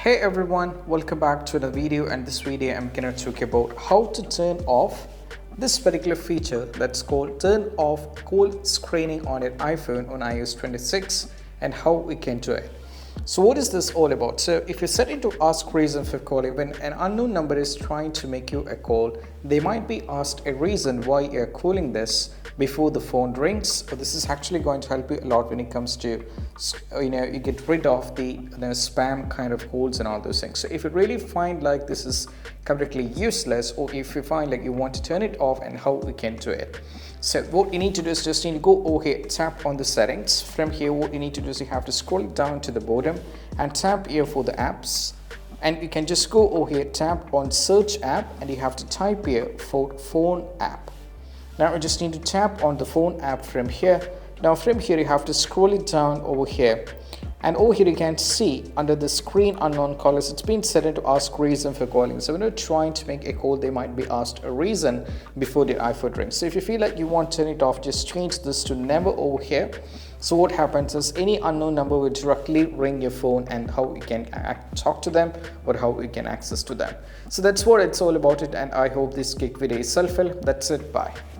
Hey everyone, welcome back to another video, and this video I'm gonna talk about how to turn off this particular feature that's called turn off call screening on an iPhone on iOS 26 and how we can do it. So what is this all about? So if you set it to ask reason for calling, when an unknown number is trying to make you a call, they might be asked a reason why you're calling this before the phone rings. So this is actually going to help you a lot when it comes to you get rid of the spam kind of calls and all those things. So if you really find like this is completely useless, or if you find like you want to turn it off, and how we can do it. So what you need to do is just need to go over here, tap on the settings. From here, what you need to do is you have to scroll down to the bottom and tap here for the apps, and you can just go over here, tap on search app, and you have to type here for phone app. Now you just need to tap on the phone app from here. Now from here you have to scroll it down over here, and over here you can see under the screen unknown callers, it's been set to ask reason for calling. So when you're trying to make a call, they might be asked a reason before the iPhone rings. So if you feel like you want to turn it off, just change this to never over here. So what happens is any unknown number will directly ring your phone, and how we can talk to them or how we can access to them. So that's what it's all about it, and I hope this quick video is helpful. That's it. Bye.